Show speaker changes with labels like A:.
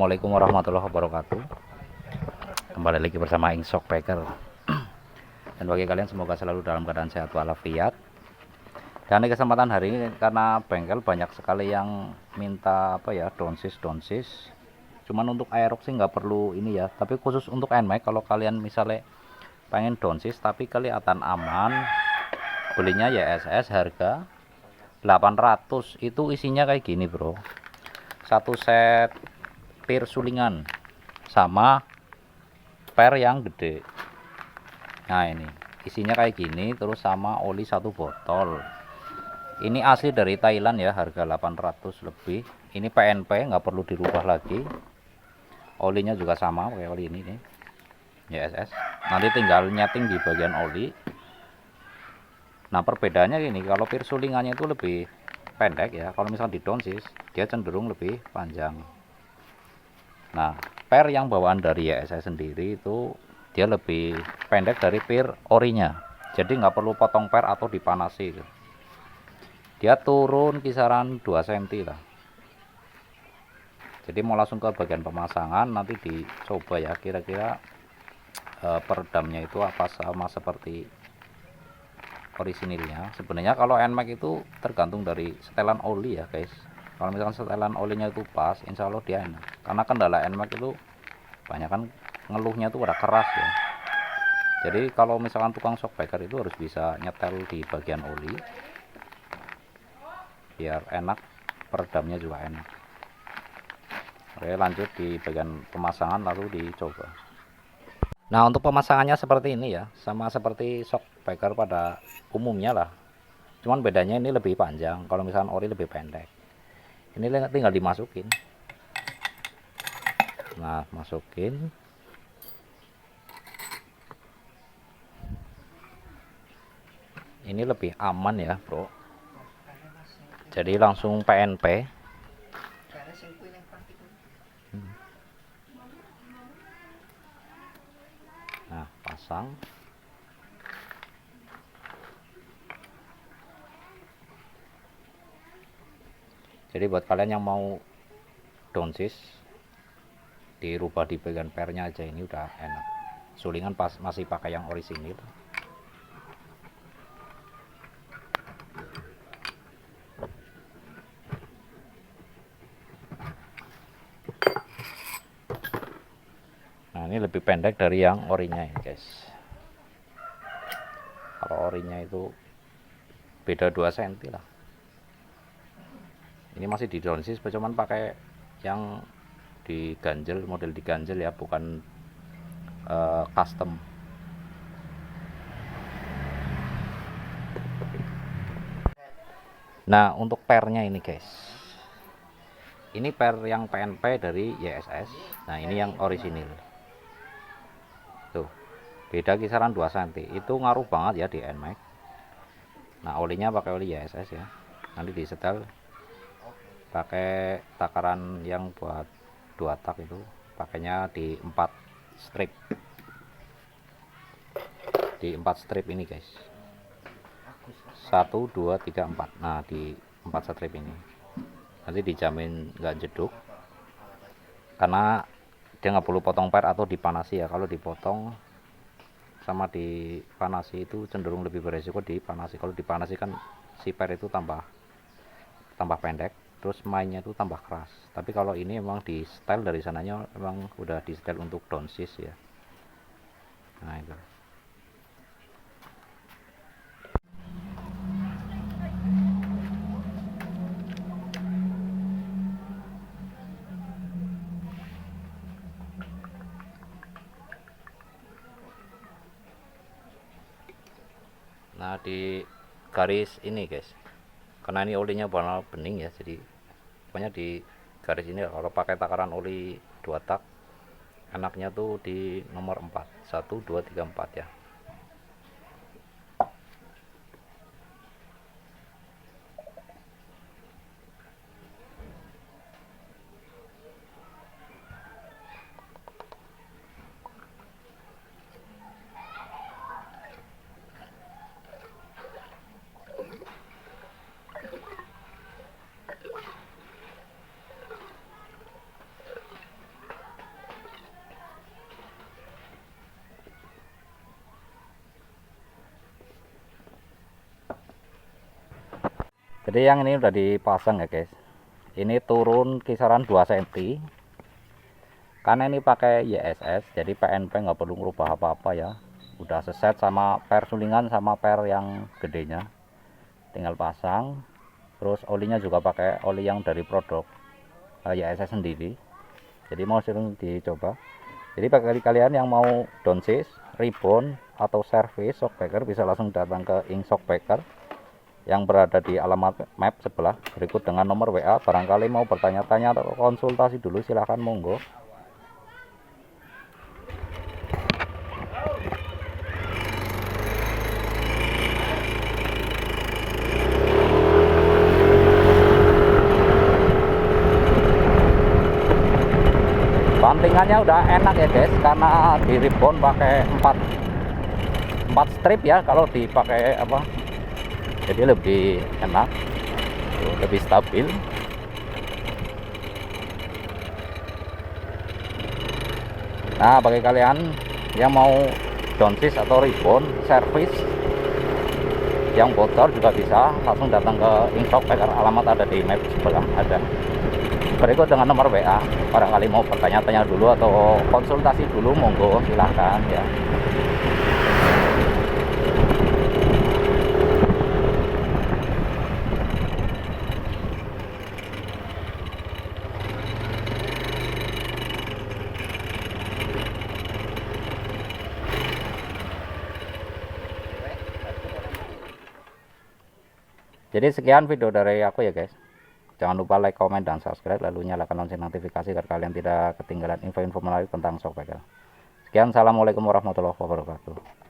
A: Assalamualaikum warahmatullahi wabarakatuh. Kembali lagi bersama Insok Baker. Dan bagi kalian semoga selalu dalam keadaan sehat walafiat. Dan di kesempatan hari ini karena bengkel banyak sekali yang minta downsis. Cuman untuk aerox sih nggak perlu ini ya, tapi khusus untuk NMAX kalau kalian misalnya pengen downsis tapi kelihatan aman, belinya YSS harga 800. Itu isinya kayak gini bro, satu set pir sulingan sama per yang gede. Nah ini isinya kayak gini, terus sama oli satu botol. Ini asli dari Thailand ya, harga 800 lebih. Ini PNP, nggak perlu dirubah lagi. Olinya juga sama kayak oli ini nih, YSS. Nanti tinggal nyeting di bagian oli. Nah perbedaannya gini, kalau pir sulingannya itu lebih pendek ya, kalau misalnya di downsis dia cenderung lebih panjang. Nah per yang bawaan dari YSS sendiri itu dia lebih pendek dari pir orinya, jadi nggak perlu potong per atau dipanasi. Dia turun kisaran 2 cm lah. Jadi mau langsung ke bagian pemasangan, nanti dicoba ya kira-kira peredamnya itu apa sama seperti orisinilnya. Sebenarnya kalau NMAX itu tergantung dari setelan oli ya guys. Kalau misalkan setelan olinya itu pas, insya Allah dia enak. Karena kendala NMAX itu banyak kan ngeluhnya itu udah keras ya. Jadi kalau misalkan tukang shockbreaker itu harus bisa nyetel di bagian oli biar enak, peredamnya juga enak. Oke, lanjut di bagian pemasangan lalu dicoba. Nah untuk pemasangannya seperti ini ya, sama seperti shockbreaker pada umumnya lah, cuman bedanya ini lebih panjang, kalau misalkan ori lebih pendek. Ini tinggal dimasukin. Nah masukin, ini lebih aman ya bro, jadi langsung PNP. Nah pasang. Jadi buat kalian yang mau downsis, dirubah di bagian pernya aja, ini udah enak. Sulingan pas masih pakai yang orisinil. Nah ini lebih pendek dari yang orinya ya guys. Kalau orinya itu beda 2 cm lah. Ini masih di downsis, cuman pakai yang diganjel, model diganjel ya, bukan custom. Nah untuk pernya ini guys, ini per yang PNP dari YSS. Nah ini yang orisinil tuh, beda kisaran 2 cm. Itu ngaruh banget ya di NMAX. Nah olinya pakai oli YSS ya, nanti disetel pakai takaran yang buat 2 tak, itu pakainya di 4 strip, di 4 strip ini guys, 1 2 3 4. Nah di 4 strip ini nanti dijamin nggak jeduk, karena dia nggak perlu potong per atau dipanasi ya. Kalau dipotong sama dipanasi itu cenderung lebih beresiko dipanasi. Kalau dipanasi kan si per itu tambah pendek, terus mainnya itu tambah keras. Tapi kalau ini emang di style dari sananya emang udah di style untuk downsis ya. Nah itu. Nah di garis ini guys, karena ini olinya warna bening ya, jadi pokoknya di garis ini kalau pakai takaran oli 2 tak enaknya tuh di nomor 4, 1 2 3 4 ya. Jadi yang ini udah dipasang ya guys, ini turun kisaran 2 cm karena ini pakai YSS, jadi PNP nggak perlu merubah apa-apa ya, udah seset sama per sulingan sama per yang gedenya, tinggal pasang. Terus olinya juga pakai oli yang dari produk YSS sendiri, jadi mau sering dicoba. Jadi bagi kalian yang mau downsize, rebound atau service shockbreaker bisa langsung datang ke Ink Shockbreaker yang berada di alamat map sebelah berikut dengan nomor WA. Barangkali mau bertanya-tanya atau konsultasi dulu, silahkan monggo. Bantingannya udah enak ya guys, karena di rebound pakai 4 strip ya, kalau dipakai apa jadi lebih enak, lebih stabil. Nah bagi kalian yang mau downsize atau rebound service yang bocor juga bisa langsung datang ke Ink Shockbreaker, alamat ada di map sebelah ada. Berikut dengan nomor WA, barangkali mau bertanya-tanya dulu atau konsultasi dulu, monggo silahkan ya. Jadi sekian video dari aku ya guys. Jangan lupa like, comment, dan subscribe, lalu nyalakan lonceng notifikasi agar kalian tidak ketinggalan info-info menarik tentang shockbreaker. Sekian, assalamualaikum warahmatullahi wabarakatuh.